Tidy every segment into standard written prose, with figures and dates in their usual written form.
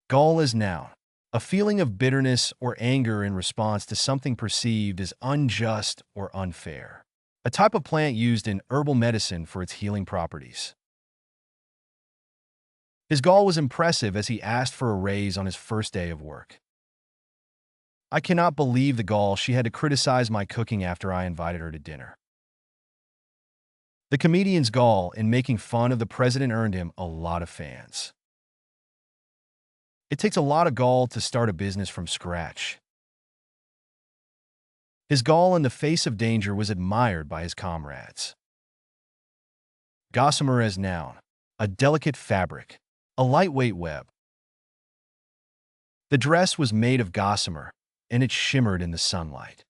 Gall is noun. A feeling of bitterness or anger in response to something perceived as unjust or unfair. A type of plant used in herbal medicine for its healing properties. His gall was impressive as he asked for a raise on his first day of work. I cannot believe the gall she had to criticize my cooking after I invited her to dinner. The comedian's gall in making fun of the president earned him a lot of fans. It takes a lot of gall to start a business from scratch. His gall in the face of danger was admired by his comrades. Gossamer as noun. A delicate fabric. A lightweight web. The dress was made of gossamer, and it shimmered in the sunlight.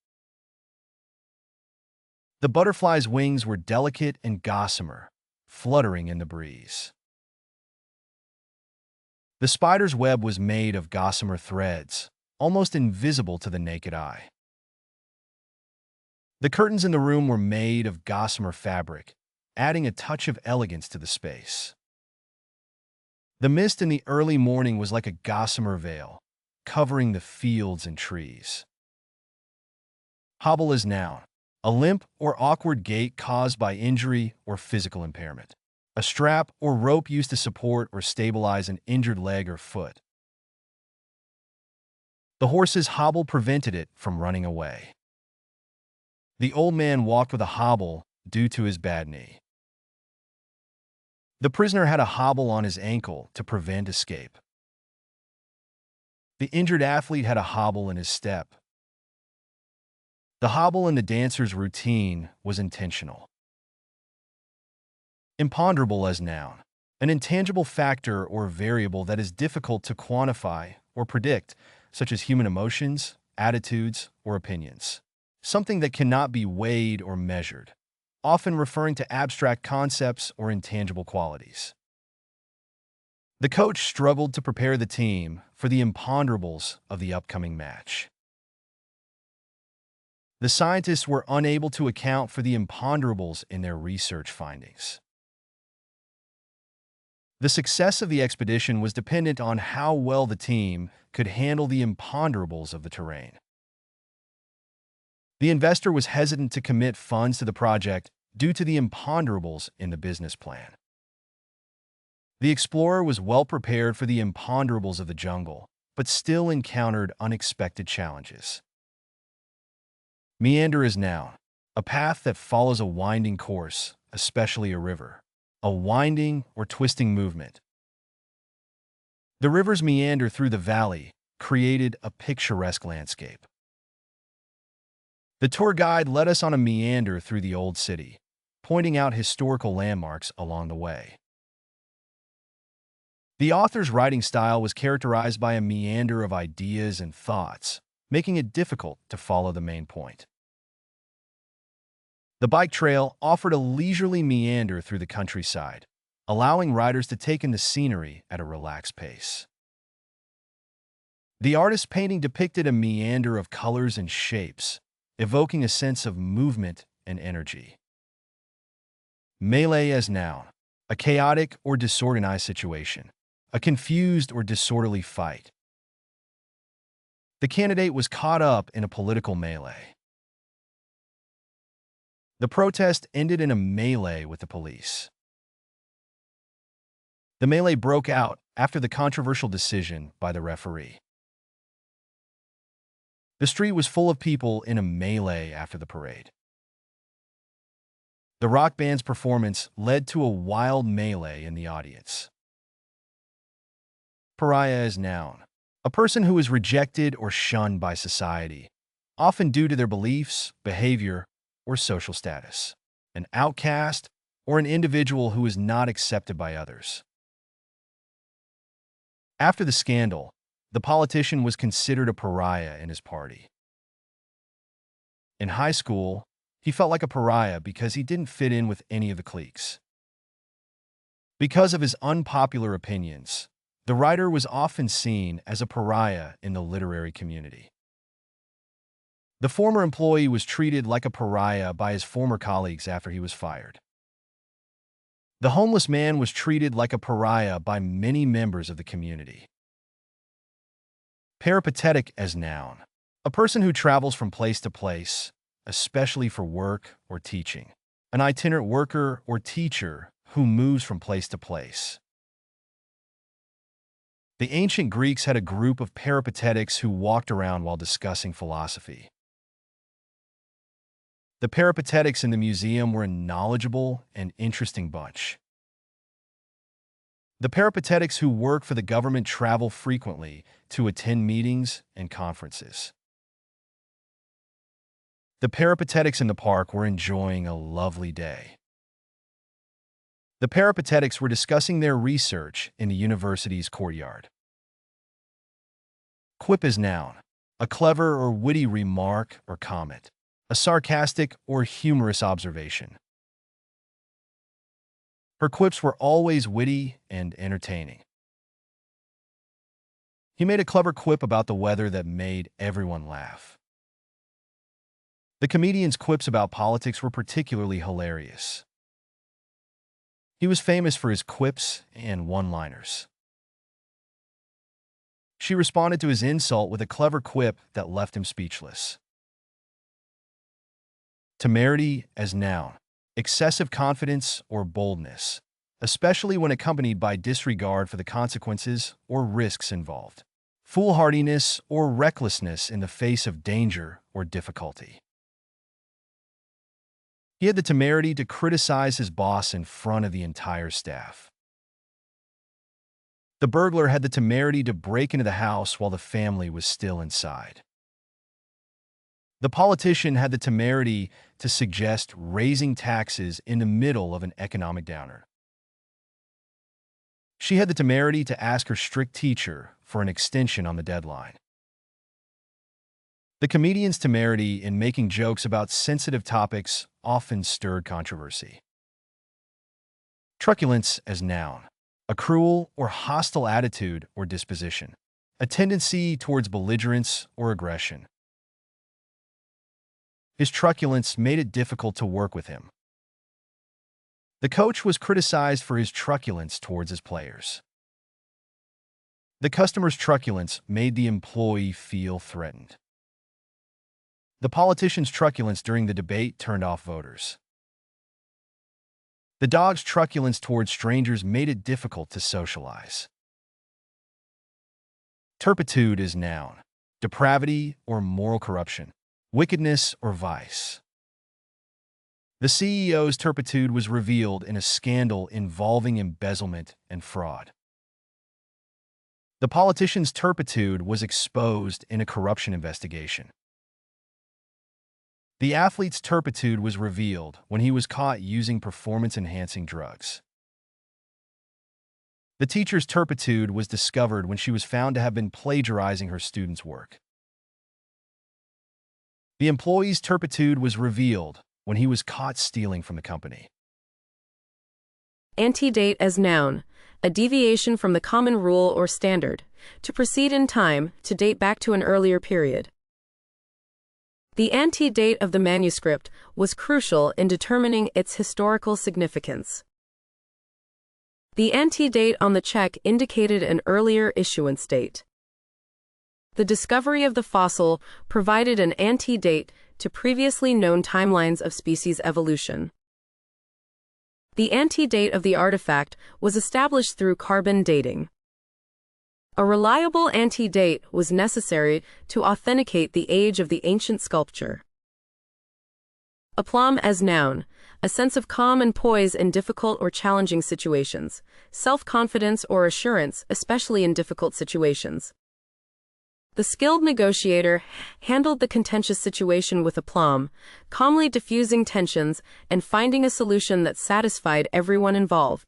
The butterfly's wings were delicate and gossamer, fluttering in the breeze. The spider's web was made of gossamer threads, almost invisible to the naked eye. The curtains in the room were made of gossamer fabric, adding a touch of elegance to the space. The mist in the early morning was like a gossamer veil, covering the fields and trees. Hobble is noun. A limp or awkward gait caused by injury or physical impairment. A strap or rope used to support or stabilize an injured leg or foot. The horse's hobble prevented it from running away. The old man walked with a hobble due to his bad knee. The prisoner had a hobble on his ankle to prevent escape. The injured athlete had a hobble in his step. The hobble in the dancer's routine was intentional. Imponderable as noun. An intangible factor or variable that is difficult to quantify or predict, such as human emotions, attitudes, or opinions. Something that cannot be weighed or measured, often referring to abstract concepts or intangible qualities. The coach struggled to prepare the team for the imponderables of the upcoming match. The scientists were unable to account for the imponderables in their research findings. The success of the expedition was dependent on how well the team could handle the imponderables of the terrain. The investor was hesitant to commit funds to the project due to the imponderables in the business plan. The explorer was well prepared for the imponderables of the jungle, but still encountered unexpected challenges. Meander is noun. A path that follows a winding course, especially a river. A winding or twisting movement. The river's meander through the valley created a picturesque landscape. The tour guide led us on a meander through the old city, pointing out historical landmarks along the way. The author's writing style was characterized by a meander of ideas and thoughts, making it difficult to follow the main point. The bike trail offered a leisurely meander through the countryside, allowing riders to take in the scenery at a relaxed pace. The artist's painting depicted a meander of colors and shapes, evoking a sense of movement and energy. Melee as noun. A chaotic or disorganized situation. A confused or disorderly fight. The candidate was caught up in a political melee. The protest ended in a melee with the police. The melee broke out after the controversial decision by the referee. The street was full of people in a melee after the parade. The rock band's performance led to a wild melee in the audience. Pariah is noun. A person who is rejected or shunned by society, often due to their beliefs, behavior, or social status. An outcast or an individual who is not accepted by others. After the scandal, the politician was considered a pariah in his party. In high school, he felt like a pariah because he didn't fit in with any of the cliques. Because of his unpopular opinions, the writer was often seen as a pariah in the literary community. The former employee was treated like a pariah by his former colleagues after he was fired. The homeless man was treated like a pariah by many members of the community. Peripatetic as noun. A person who travels from place to place, especially for work or teaching. An itinerant worker or teacher who moves from place to place. The ancient Greeks had a group of peripatetics who walked around while discussing philosophy. The peripatetics in the museum were a knowledgeable and interesting bunch. The peripatetics who work for the government travel frequently to attend meetings and conferences. The peripatetics in the park were enjoying a lovely day. The peripatetics were discussing their research in the university's courtyard. Quip is noun. A clever or witty remark or comment. A sarcastic or humorous observation. Her quips were always witty and entertaining. He made a clever quip about the weather that made everyone laugh. The comedian's quips about politics were particularly hilarious. He was famous for his quips and one-liners. She responded to his insult with a clever quip that left him speechless. Temerity as noun. Excessive confidence or boldness, especially when accompanied by disregard for the consequences or risks involved. Foolhardiness or recklessness in the face of danger or difficulty. He had the temerity to criticize his boss in front of the entire staff. The burglar had the temerity to break into the house while the family was still inside. The politician had the temerity to suggest raising taxes in the middle of an economic downturn. She had the temerity to ask her strict teacher for an extension on the deadline. The comedian's temerity in making jokes about sensitive topics often stirred controversy. Truculence as noun. A cruel or hostile attitude or disposition. A tendency towards belligerence or aggression. His truculence made it difficult to work with him. The coach was criticized for his truculence towards his players. The customer's truculence made the employee feel threatened. The politician's truculence during the debate turned off voters. The dog's truculence towards strangers made it difficult to socialize. Turpitude is noun. Depravity or moral corruption. Wickedness or vice. The CEO's turpitude was revealed in a scandal involving embezzlement and fraud. The politician's turpitude was exposed in a corruption investigation. The athlete's turpitude was revealed when he was caught using performance-enhancing drugs. The teacher's turpitude was discovered when she was found to have been plagiarizing her students' work. The employee's turpitude was revealed when he was caught stealing from the company. Antedate as noun, a deviation from the common rule or standard, to proceed in time, to date back to an earlier period. The antedate of the manuscript was crucial in determining its historical significance. The antedate on the check indicated an earlier issuance date. The discovery of the fossil provided an antedate to previously known timelines of species evolution. The antedate of the artifact was established through carbon dating. A reliable antedate was necessary to authenticate the age of the ancient sculpture. Aplomb as noun, a sense of calm and poise in difficult or challenging situations, self-confidence or assurance, especially in difficult situations. The skilled negotiator handled the contentious situation with aplomb, calmly diffusing tensions and finding a solution that satisfied everyone involved.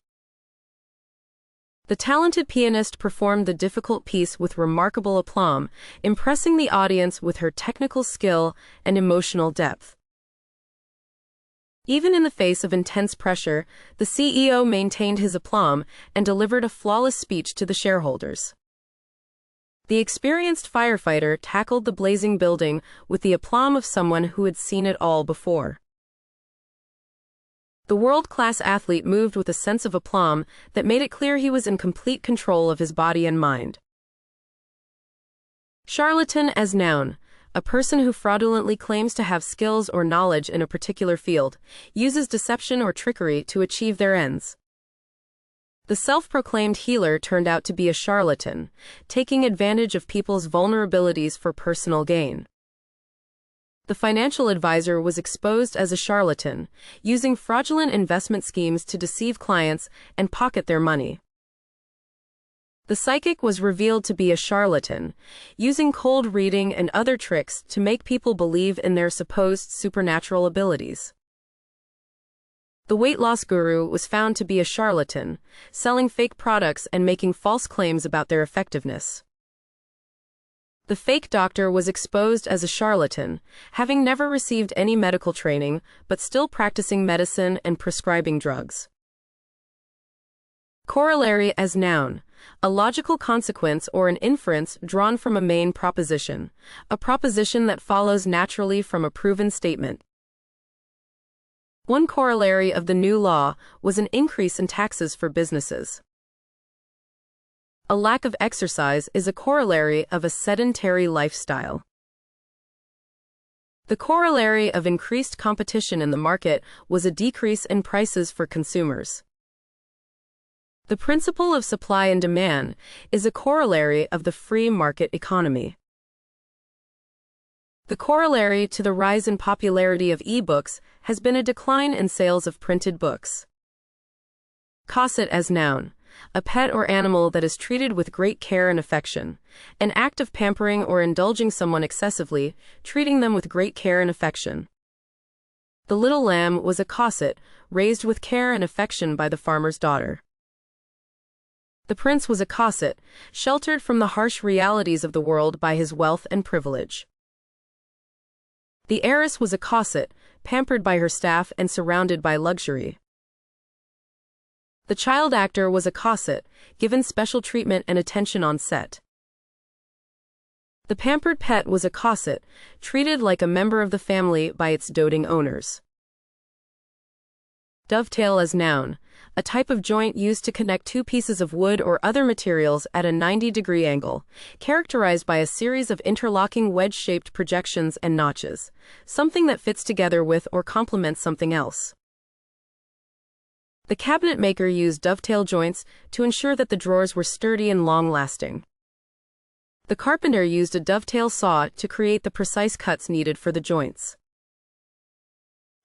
The talented pianist performed the difficult piece with remarkable aplomb, impressing the audience with her technical skill and emotional depth. Even in the face of intense pressure, the CEO maintained his aplomb and delivered a flawless speech to the shareholders. The experienced firefighter tackled the blazing building with the aplomb of someone who had seen it all before. The world-class athlete moved with a sense of aplomb that made it clear he was in complete control of his body and mind. Charlatan as noun. A person who fraudulently claims to have skills or knowledge in a particular field, uses deception or trickery to achieve their ends. The self-proclaimed healer turned out to be a charlatan, taking advantage of people's vulnerabilities for personal gain. The financial advisor was exposed as a charlatan, using fraudulent investment schemes to deceive clients and pocket their money. The psychic was revealed to be a charlatan, using cold reading and other tricks to make people believe in their supposed supernatural abilities. The weight loss guru was found to be a charlatan, selling fake products and making false claims about their effectiveness. The fake doctor was exposed as a charlatan, having never received any medical training but still practicing medicine and prescribing drugs. Corollary as noun. A logical consequence or an inference drawn from a main proposition, a proposition that follows naturally from a proven statement. One corollary of the new law was an increase in taxes for businesses. A lack of exercise is a corollary of a sedentary lifestyle. The corollary of increased competition in the market was a decrease in prices for consumers. The principle of supply and demand is a corollary of the free market economy. The corollary to the rise in popularity of e-books has been a decline in sales of printed books. Cosset as noun. A pet or animal that is treated with great care and affection. An act of pampering or indulging someone excessively, treating them with great care and affection. The little lamb was a cosset, raised with care and affection by the farmer's daughter. The prince was a cosset, sheltered from the harsh realities of the world by his wealth and privilege. The heiress was a cosset, pampered by her staff and surrounded by luxury. The child actor was a cosset, given special treatment and attention on set. The pampered pet was a cosset, treated like a member of the family by its doting owners. Dovetail as noun. A type of joint used to connect two pieces of wood or other materials at a 90-degree angle, characterized by a series of interlocking wedge-shaped projections and notches, something that fits together with or complements something else. The cabinet maker used dovetail joints to ensure that the drawers were sturdy and long-lasting. The carpenter used a dovetail saw to create the precise cuts needed for the joints.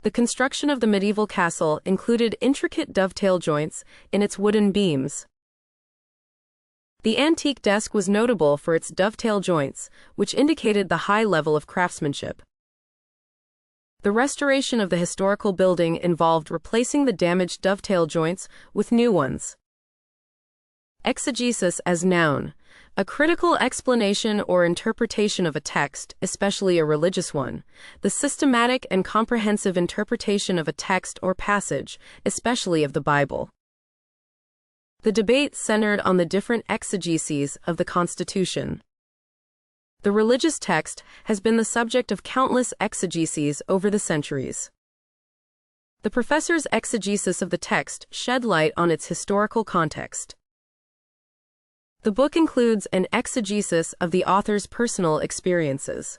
The construction of the medieval castle included intricate dovetail joints in its wooden beams. The antique desk was notable for its dovetail joints, which indicated the high level of craftsmanship. The restoration of the historical building involved replacing the damaged dovetail joints with new ones. Exegesis as noun. A critical explanation or interpretation of a text, especially a religious one. The systematic and comprehensive interpretation of a text or passage, especially of the Bible. The debate centered on the different exegeses of the Constitution. The religious text has been the subject of countless exegeses over the centuries. The professor's exegesis of the text shed light on its historical context. The book includes an exegesis of the author's personal experiences.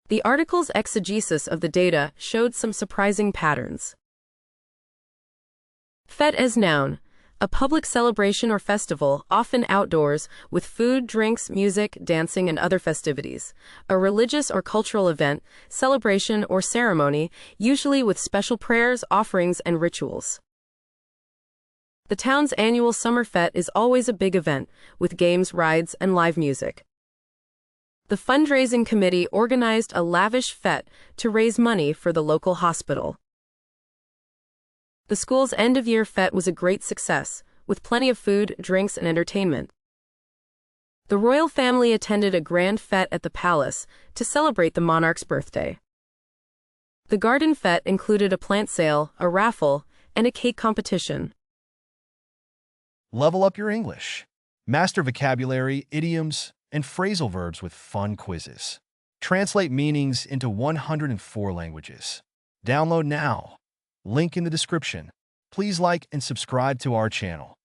The article's exegesis of the data showed some surprising patterns. Fête as noun. A public celebration or festival, often outdoors, with food, drinks, music, dancing, and other festivities. A religious or cultural event, celebration, or ceremony, usually with special prayers, offerings, and rituals. The town's annual summer fête is always a big event, with games, rides, and live music. The fundraising committee organized a lavish fête to raise money for the local hospital. The school's end-of-year fête was a great success, with plenty of food, drinks, and entertainment. The royal family attended a grand fête at the palace to celebrate the monarch's birthday. The garden fête included a plant sale, a raffle, and a cake competition. Level up your English. Master vocabulary, idioms, and phrasal verbs with fun quizzes. Translate meanings into 104 languages. Download now. Link in the description. Please like and subscribe to our channel.